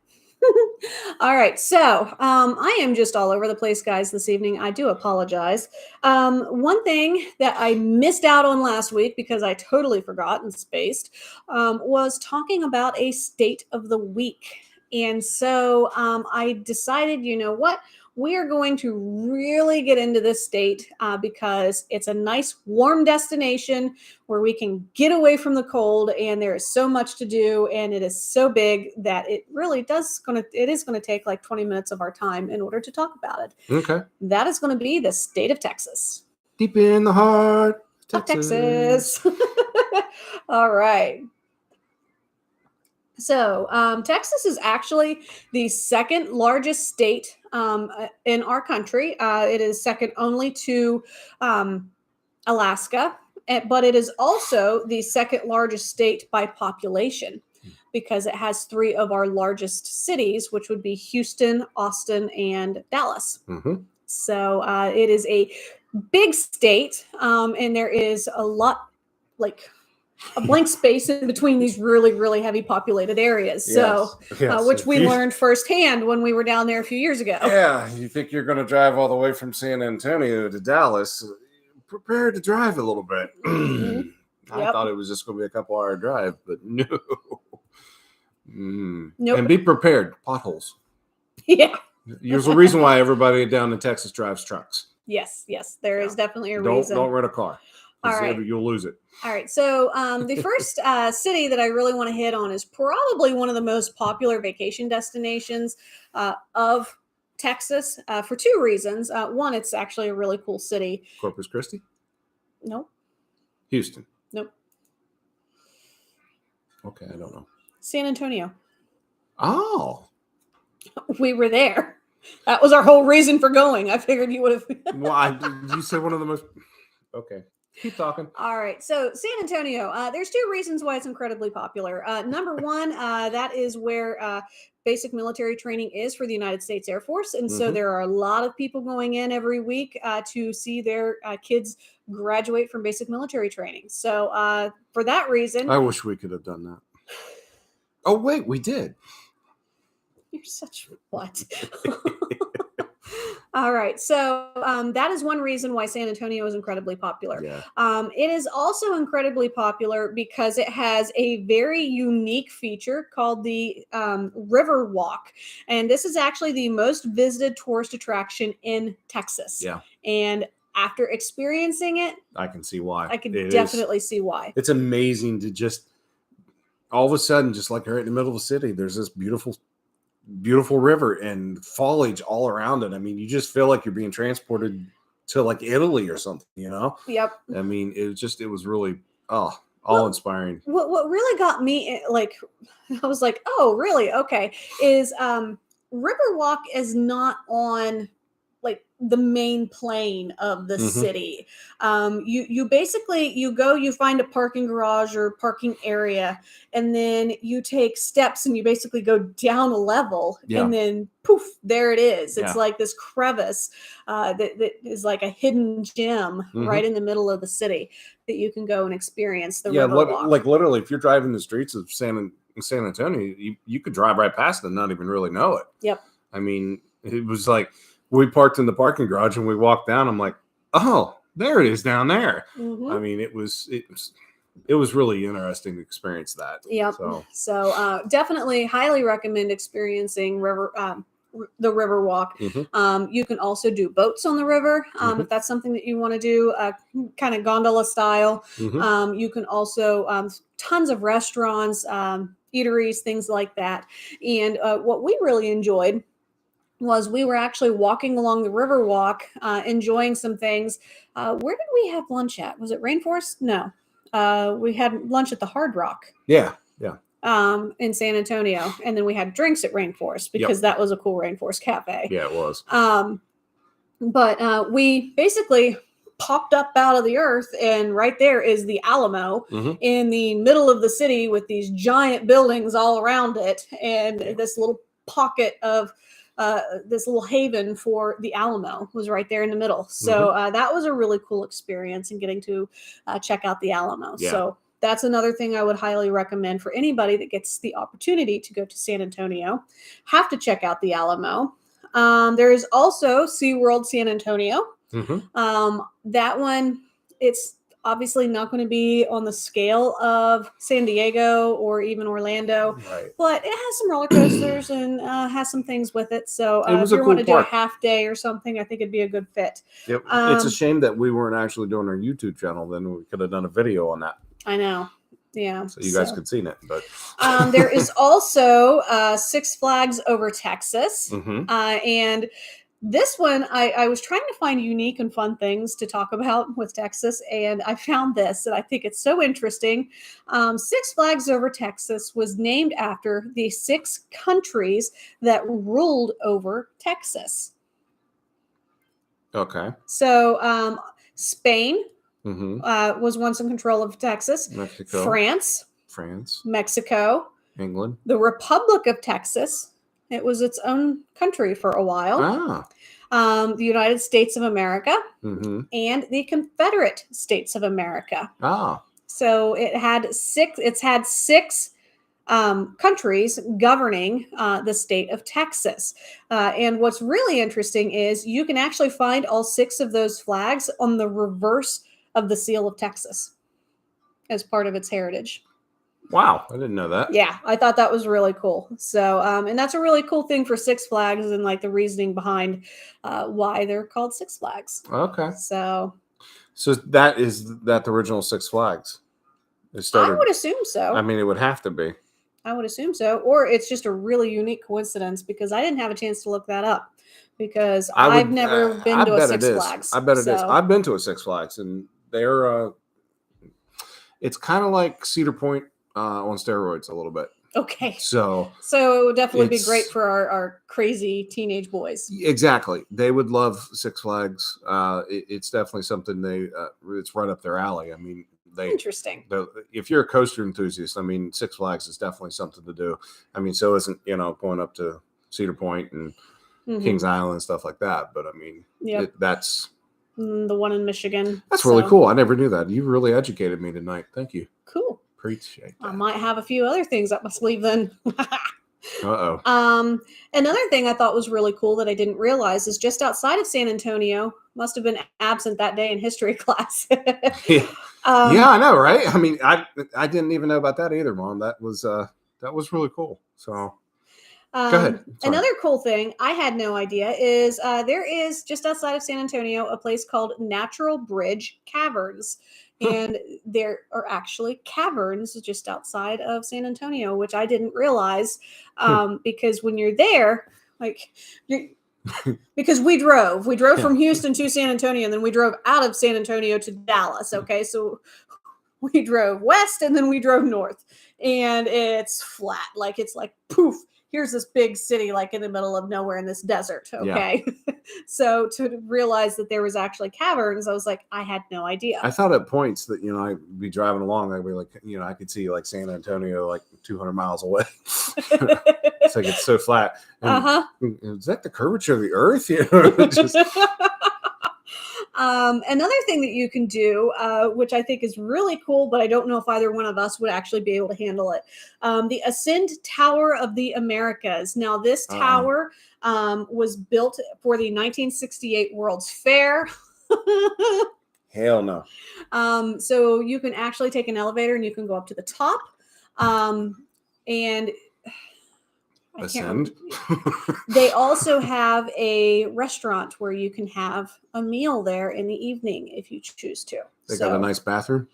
All right. So I am just all over the place, guys, this evening. I do apologize. One thing that I missed out on last week because I totally forgot and spaced was talking about a state of the week. And so I decided, you know what? We are going to really get into this state because it's a nice warm destination where we can get away from the cold, and there is so much to do, and it is so big that it really it is going to take like 20 minutes of our time in order to talk about it. Okay. That is going to be the state of Texas. Deep in the heart of Texas. All right. So Texas is actually the second largest state in our country. It is second only to Alaska, but it is also the second largest state by population because it has three of our largest cities, which would be Houston, Austin, and Dallas. So it is a big state, and there is a lot, like a blank space in between these really, really heavy populated areas. So, which we learned firsthand when we were down there a few years ago. Yeah, you think you're going to drive all the way from San Antonio to Dallas? Prepare to drive a little bit. I thought it was just going to be a couple-hour drive, but no. Nope. And be prepared. Potholes. Yeah. There's a reason why everybody down in Texas drives trucks. Yes. There is definitely a reason. Don't rent a car. All right. You'll lose it. All right. So the first city that I really want to hit on is probably one of the most popular vacation destinations of Texas for two reasons. One, it's actually a really cool city. Corpus Christi? Nope. Houston? Nope. Okay, I don't know. San Antonio. Oh. We were there. That was our whole reason for going. I figured you would have. Well, you said one of the most. Okay. Keep talking. All right. So San Antonio, there's two reasons why it's incredibly popular. Number one, that is where basic military training is for the United States Air Force. And so there are a lot of people going in every week to see their kids graduate from basic military training. So for that reason. I wish we could have done that. Oh, wait, we did. You're such what? All right. So that is one reason why San Antonio is incredibly popular. Yeah. It is also incredibly popular because it has a very unique feature called the River Walk. And this is actually the most visited tourist attraction in Texas. Yeah. And after experiencing it, I can see why. I can definitely see why. It's amazing to just all of a sudden, just like right in the middle of the city, there's this beautiful river and foliage all around it. I mean, you just feel like you're being transported to like Italy or something, you know? Yep. I mean, it was really, awe-inspiring. What really got me, like, I was like, oh, really? Okay. Is Riverwalk is not on like the main plane of the city. You basically, you find a parking garage or parking area, and then you take steps and you basically go down a level, and then poof, there it is. It's like this crevice that is like a hidden gem right in the middle of the city that you can go and experience the river walk. Like literally, if you're driving the streets of San Antonio, you could drive right past it and not even really know it. Yep. I mean, it was like, we parked in the parking garage and we walked down. I'm like, oh, there it is down there. I mean, it was really interesting to experience that. Yep. So definitely highly recommend experiencing the river walk. You can also do boats on the river if that's something that you want to do, kind of gondola style. You can also tons of restaurants, eateries, things like that. And what we really enjoyed was we were actually walking along the river walk, enjoying some things. Where did we have lunch at? Was it Rainforest? No. We had lunch at the Hard Rock. Yeah. In San Antonio. And then we had drinks at Rainforest because that was a cool Rainforest cafe. Yeah, it was. But we basically popped up out of the earth, and right there is the Alamo in the middle of the city with these giant buildings all around it, and this little pocket of this little haven for the Alamo was right there in the middle. So that was a really cool experience, and getting to check out the Alamo. Yeah. So that's another thing I would highly recommend for anybody that gets the opportunity to go to San Antonio. Have to check out the Alamo. There is also SeaWorld San Antonio. That one, it's obviously not going to be on the scale of San Diego or even Orlando, but it has some roller coasters and has some things with it. So if you want to do a half day or something, I think it'd be a good fit. Yep. It's a shame that we weren't actually doing our YouTube channel. Then we could have done a video on that. I know. Yeah. So you guys could see it. But there is also Six Flags Over Texas. And this one, I was trying to find unique and fun things to talk about with Texas, and I found this, and I think it's so interesting. Six Flags Over Texas was named after the 6 countries that ruled over Texas. Okay. So Spain was once in control of Texas. Mexico. France. Mexico. England. The Republic of Texas. It was its own country for a while. The United States of America and the Confederate States of America. So it's had six countries governing the state of Texas. And what's really interesting is you can actually find all 6 of those flags on the reverse of the seal of Texas as part of its heritage. Wow, I didn't know that. Yeah, I thought that was really cool. So, and that's a really cool thing for Six Flags, and like the reasoning behind why they're called Six Flags. Okay. So that the original Six Flags? I would assume so. I mean, it would have to be. I would assume so, or it's just a really unique coincidence because I didn't have a chance to look that up because I've never been to a Six Flags. I bet it is. I've been to a Six Flags, and they're it's kind of like Cedar Point. On steroids a little bit. Okay. So it would definitely be great for our crazy teenage boys. Exactly. They would love Six Flags. It's definitely something it's right up their alley. I mean, interesting. If you're a coaster enthusiast, I mean, Six Flags is definitely something to do. I mean, so isn't, going up to Cedar Point and Kings Island and stuff like that. But I mean, that's the one in Michigan. That's really cool. I never knew that. You really educated me tonight. Thank you. Cool. Appreciate that. I might have a few other things up my sleeve then. Uh-oh. Another thing I thought was really cool that I didn't realize is just outside of San Antonio, must have been absent that day in history class. Yeah, I know, right? I mean, I didn't even know about that either, Mom. That was really cool. So go ahead. Sorry. Another cool thing I had no idea is there is just outside of San Antonio a place called Natural Bridge Caverns. And there are actually caverns just outside of San Antonio, which I didn't realize because when you're there, because we drove from Houston to San Antonio, and then we drove out of San Antonio to Dallas. Okay, so we drove west and then we drove north, and it's flat, it's like poof. Here's this big city, in the middle of nowhere in this desert. Okay. Yeah. So to realize that there was actually caverns, I was like, I had no idea. I thought at points that, I'd be driving along. I'd be like, I could see San Antonio, 200 miles away. It's it's so flat. And is that the curvature of the earth? Just... Another thing that you can do, which I think is really cool, but I don't know if either one of us would actually be able to handle it. The Ascend Tower of the Americas. Now, this tower was built for the 1968 World's Fair. Hell no. So you can actually take an elevator and you can go up to the top. And Ascend. They also have a restaurant where you can have a meal there in the evening if you choose to. They got a nice bathroom.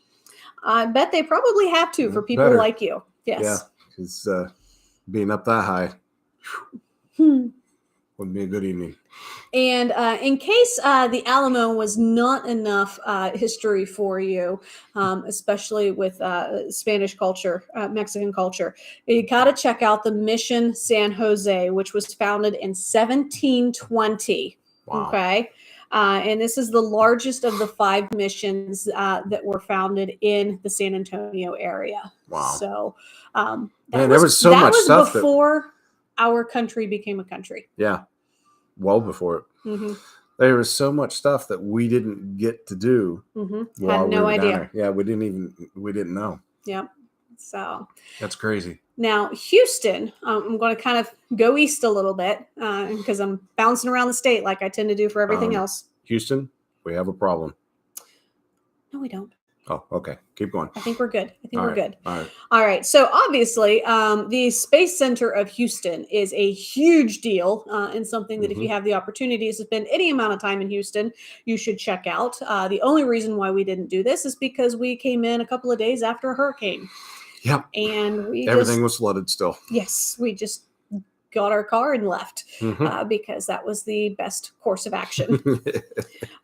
I bet they probably have to for people like you. Yes. Yeah, because being up that high would be a good evening. And in case the Alamo was not enough history for you, especially with Spanish culture, Mexican culture, you got to check out the Mission San Jose, which was founded in 1720. Wow. Okay. And this is the largest of the 5 missions that were founded in the San Antonio area. Wow. So man, there was so much stuff before our country became a country. Yeah. Well before it. Mm-hmm. There was so much stuff that we didn't get to do. Mm-hmm. Had no idea. Yeah, we didn't know. Yep. So that's crazy. Now, Houston, I'm going to kind of go east a little bit because I'm bouncing around the state like I tend to do for everything else. Houston, we have a problem. No, we don't. Oh, okay. Keep going. I think we're good. All right. So obviously, the Space Center of Houston is a huge deal and something that if you have the opportunity to spend any amount of time in Houston, you should check out. The only reason why we didn't do this is because we came in a couple of days after a hurricane. Yep. And everything was flooded still. Yes, we just got our car and left because that was the best course of action.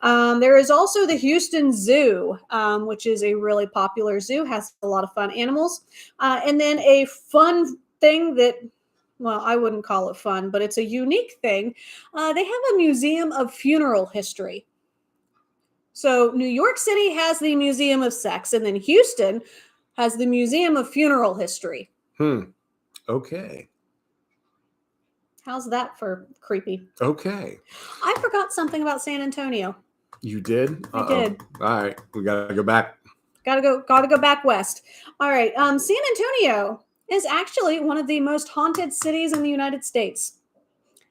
There is also the Houston Zoo, which is a really popular zoo, has a lot of fun animals. And then a fun thing that, well, I wouldn't call it fun, but it's a unique thing. They have a museum of funeral history. So New York City has the Museum of Sex, and then Houston has the Museum of Funeral History. Okay. How's that for creepy? Okay. I forgot something about San Antonio. You did? I did. All right. We got to go back. Gotta go back west. All right. San Antonio is actually one of the most haunted cities in the United States.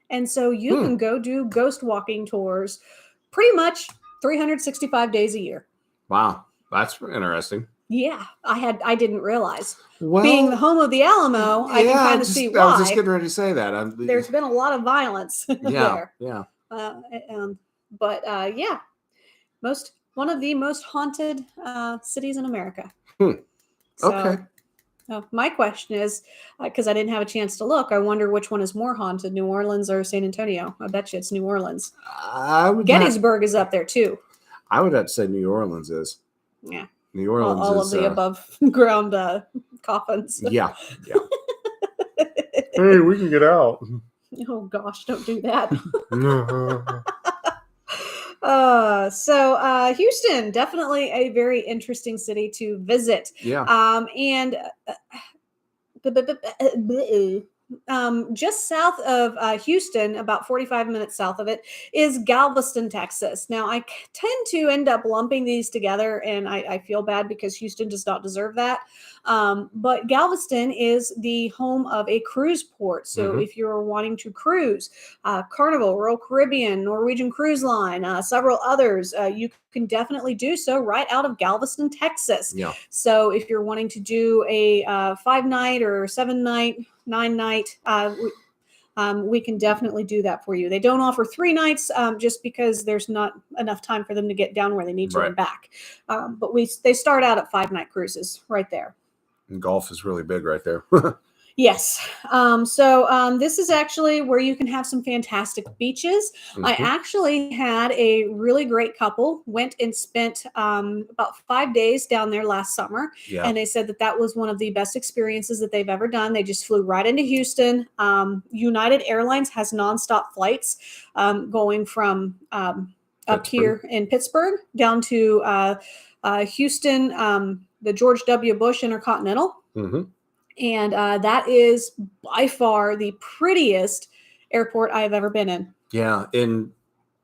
And so you can go do ghost walking tours pretty much 365 days a year. Wow. That's interesting. Yeah, I didn't realize. Well, being the home of the Alamo, I can kind of see why. I was just getting ready to say that. There's been a lot of violence there. Yeah. But one of the most haunted cities in America. Okay. My question is, because I didn't have a chance to look, I wonder which one is more haunted, New Orleans or San Antonio? I bet you it's New Orleans. Gettysburg is up there too. I would have to say New Orleans is. Yeah. New Orleans all of the above ground coffins. Yeah. Hey, we can get out. Oh gosh, don't do that. Houston, definitely a very interesting city to visit. Yeah. Just south of Houston, about 45 minutes south of it, is Galveston, Texas. Now, I tend to end up lumping these together, and I feel bad because Houston does not deserve that. But Galveston is the home of a cruise port. So if you're wanting to cruise, Carnival, Royal Caribbean, Norwegian Cruise Line, several others, you can definitely do so right out of Galveston, Texas. Yeah. So if you're wanting to do a 5-night or 7-night, 9-night, we can definitely do that for you. They don't offer 3 nights just because there's not enough time for them to get down where they need to and back. But they start out at 5-night cruises right there. And golf is really big right there. Yes. So this is actually where you can have some fantastic beaches. I actually had a really great couple went and spent about 5 days down there last summer. Yeah. And they said that was one of the best experiences that they've ever done. They just flew right into Houston. United Airlines has nonstop flights going from up here in Pittsburgh down to Houston, the George W. Bush Intercontinental. And that is by far the prettiest airport I've ever been in. Yeah, and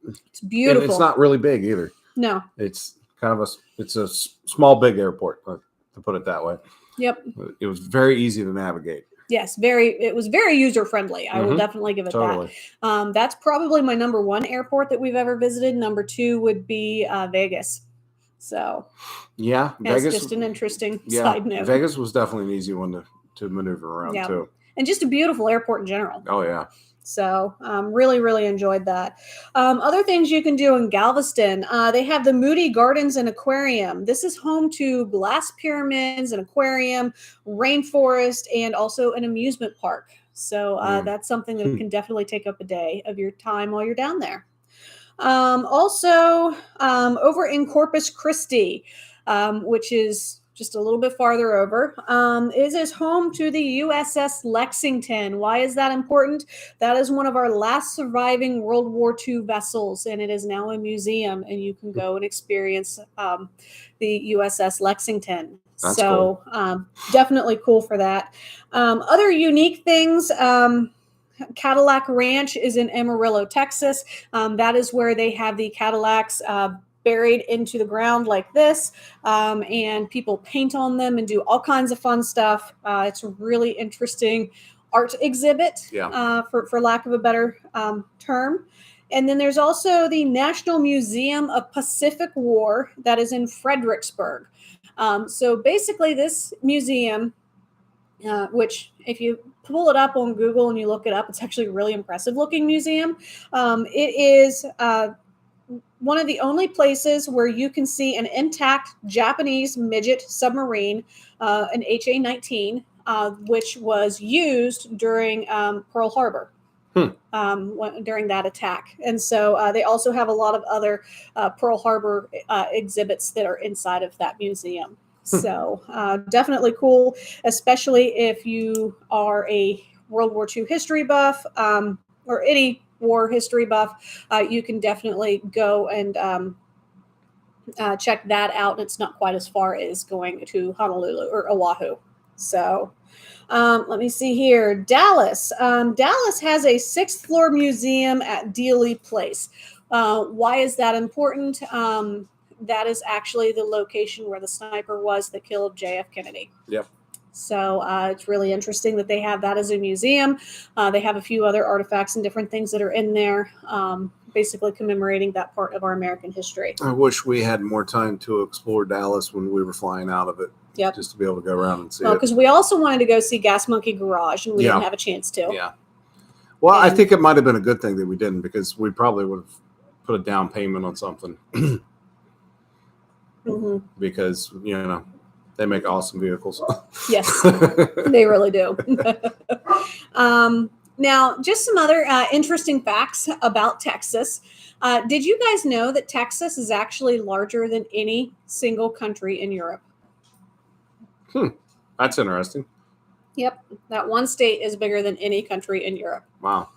it's beautiful. And it's not really big either. No, it's kind of a small, big airport, to put it that way. Yep. It was very easy to navigate. Yes, it was very user friendly. I will definitely give it that. That's probably my number 1 airport that we've ever visited. Number 2 would be Vegas. So yeah, Vegas just an interesting side note. Vegas was definitely an easy one to maneuver around too, and just a beautiful airport in general. Oh yeah. So really, really enjoyed that. Other things you can do in Galveston, they have the Moody Gardens and Aquarium. This is home to glass pyramids, an aquarium, rainforest, and also an amusement park. So that's something that can definitely take up a day of your time while you're down there. Also, over in Corpus Christi, which is just a little bit farther over, is home to the USS Lexington. Why is that important? That is one of our last surviving World War II vessels, and it is now a museum, and you can go and experience the USS Lexington. That's so cool. Definitely cool for that. Other unique things, Cadillac Ranch is in Amarillo, Texas. That is where they have the Cadillacs buried into the ground like this, and people paint on them and do all kinds of fun stuff. It's a really interesting art exhibit, for lack of a better term. And then there's also the National Museum of Pacific War that is in Fredericksburg. So basically this museum, which if you pull it up on Google and you look it up, it's actually a really impressive looking museum. It is one of the only places where you can see an intact Japanese midget submarine, an HA-19, which was used during Pearl Harbor. During that attack. And so they also have a lot of other Pearl Harbor exhibits that are inside of that museum. So definitely cool, especially if you are a World War II history buff, or any war history buff. You can definitely go and check that out. It's not quite as far as going to Honolulu or Oahu. So let me see here. Dallas. Dallas has a 6th floor museum at Dealey Place. Why is that important? That is actually the location where the sniper was that killed JF Kennedy. Yep. So it's really interesting that they have that as a museum. They have a few other artifacts and different things that are in there, basically commemorating that part of our American history. I wish we had more time to explore Dallas when we were flying out of it. Yep. Just to be able to go around and see it. Because we also wanted to go see Gas Monkey Garage, and we didn't have a chance to. Yeah. Well, I think it might have been a good thing that we didn't, because we probably would have put a down payment on something. Because, they make awesome vehicles. Yes, they really do. Now, just some other interesting facts about Texas. Did you guys know that Texas is actually larger than any single country in Europe? That's interesting. Yep. That one state is bigger than any country in Europe. Wow.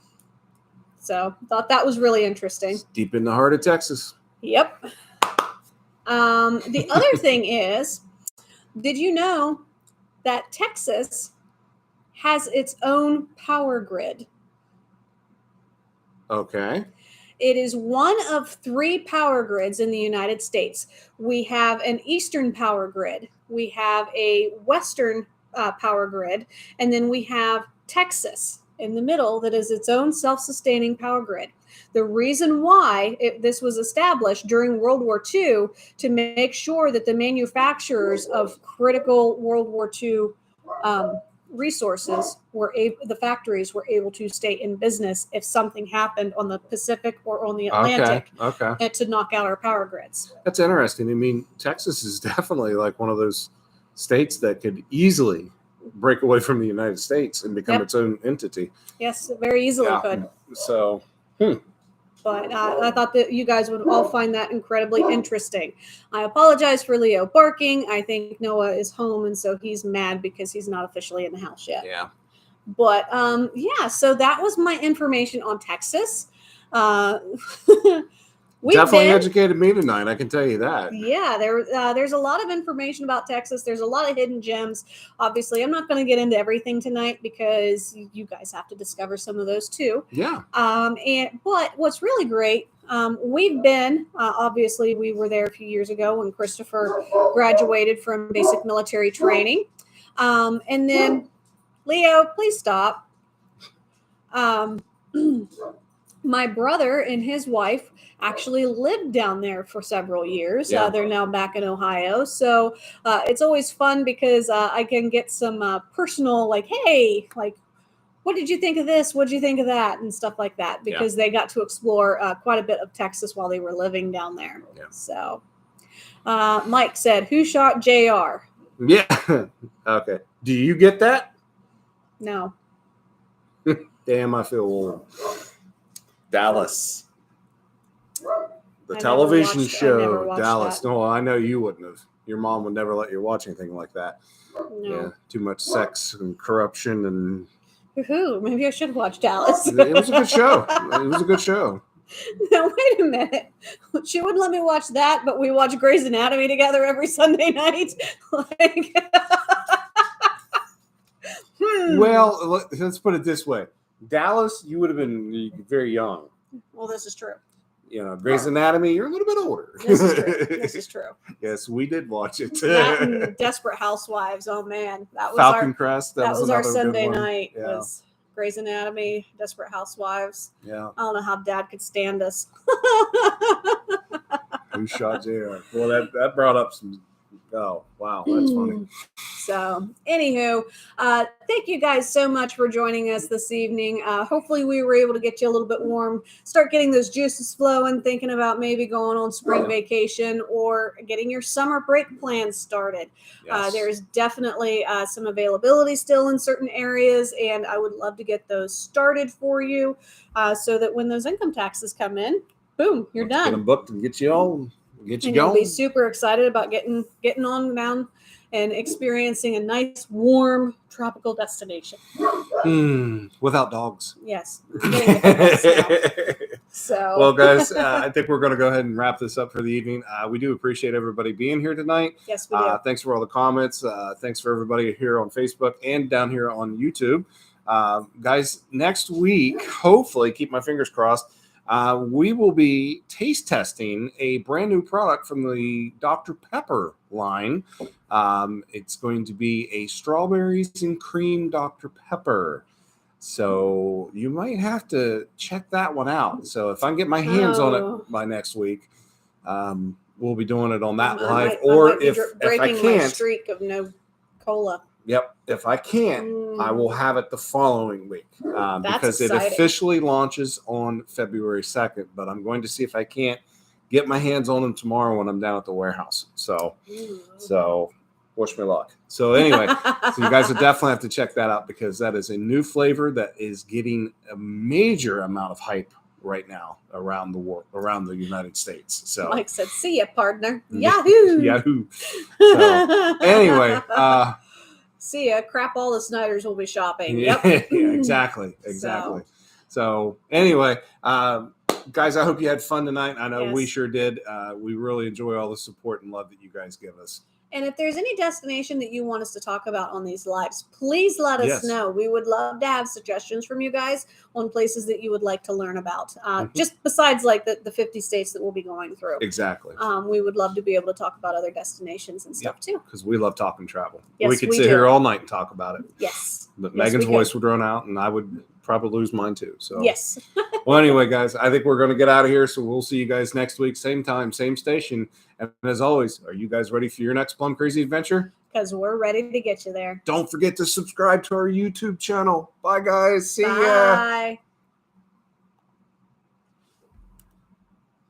So thought that was really interesting. It's deep in the heart of Texas. Yep. The other thing is, did you know that Texas has its own power grid? Okay. It is one of 3 power grids in the United States. We have an eastern power grid. We have a western power grid. And then we have Texas in the middle that is its own self-sustaining power grid. The reason why this was established during World War II to make sure that the manufacturers of critical World War II resources the factories were able to stay in business if something happened on the Pacific or on the Atlantic, and to knock out our power grids. That's interesting. I mean, Texas is definitely like one of those states that could easily break away from the United States and become its own entity. Yes, very easily could. So, But I thought that you guys would all find that incredibly interesting. I apologize for Leo barking. I think Noah is home, and so he's mad because he's not officially in the house yet. Yeah. But so that was my information on Texas. Definitely educated me tonight, I can tell you that. Yeah, there's a lot of information about Texas. There's a lot of hidden gems. Obviously, I'm not going to get into everything tonight because you guys have to discover some of those too. Yeah. But what's really great, we've been, obviously, we were there a few years ago when Christopher graduated from basic military training. And then, Leo, please stop. My brother and his wife actually lived down there for several years. Yeah. They're now back in Ohio. So it's always fun because I can get some personal, like, hey, like, what did you think of this? What did you think of that? And stuff like that, because they got to explore quite a bit of Texas while they were living down there. Yeah. So Mike said, who shot JR? Yeah. Okay. Do you get that? No. Damn, I feel old. Dallas. The television show, Dallas. That. No, I know you wouldn't have. your mom would never let you watch anything like that. No. Yeah, too much sex and corruption and. Maybe I should watch Dallas. It was a good show. It was a good show. Now wait a minute. She wouldn't let me watch that, but we watch Grey's Anatomy together every Sunday night. Like, Well, let's put it this way: Dallas, you would have been very young. Well, this is true. You know, Grey's Anatomy, you're a little bit older. This is true. This is true. Yes, we did watch it. That and Desperate Housewives. Oh man, that was Falcon Crest. That was our another good Sunday one. night. Yeah. Was Grey's Anatomy, Desperate Housewives. Yeah. I don't know how Dad could stand us. Who shot JR? Well, that brought up some. Oh wow, that's funny. So, anywho, thank you guys so much for joining us this evening. Hopefully, we were able to get you a little bit warm, start getting those juices flowing, thinking about maybe going on spring vacation or getting your summer break plans started. Yes. There's definitely some availability still in certain areas, and I would love to get those started for you so that when those income taxes come in, boom, you're done. Get them booked and get you on. Get you and going. You'll be super excited about getting on down and experiencing a nice, warm, tropical destination. Without dogs. Yes. So, well, guys, I think we're going to go ahead and wrap this up for the evening. We do appreciate everybody being here tonight. Yes, we do. Thanks for all the comments. Thanks for everybody here on Facebook and down here on YouTube. Guys, next week, hopefully, keep my fingers crossed, we will be taste testing a brand new product from the Dr. Pepper line. It's going to be a strawberries and cream Dr. Pepper. So you might have to check that one out. So if I can get my hands on it by next week, we'll be doing it on that live. Or if I can't, my streak of no cola. Yep. If I can't, I will have it the following week because exciting. It officially launches on February 2nd. But I'm going to see if I can't get my hands on them tomorrow when I'm down at the warehouse. So wish me luck. So anyway, so you guys will definitely have to check that out because that is a new flavor that is getting a major amount of hype right now around the world, around the United States. So Mike said, "See ya, partner." Yahoo! Yahoo! So, anyway. See ya. Crap, all the Snyders will be shopping. Yep. Yeah, exactly. So anyway, guys, I hope you had fun tonight. I know we sure did. We really enjoy all the support and love that you guys give us. And if there's any destination that you want us to talk about on these lives, please let us know. We would love to have suggestions from you guys on places that you would like to learn about. Just besides like the 50 states that we'll be going through. Exactly. We would love to be able to talk about other destinations and stuff too. Because we love talking travel. Yes, we could sit here all night and talk about it. Yes. But Megan's voice would run out and I would probably lose mine too. So yes. Well, anyway, guys, I think we're going to get out of here. So we'll see you guys next week, same time, same station. And as always, are you guys ready for your next Plum Crazy adventure? Because we're ready to get you there. Don't forget to subscribe to our YouTube channel. Bye, guys. See ya. Bye.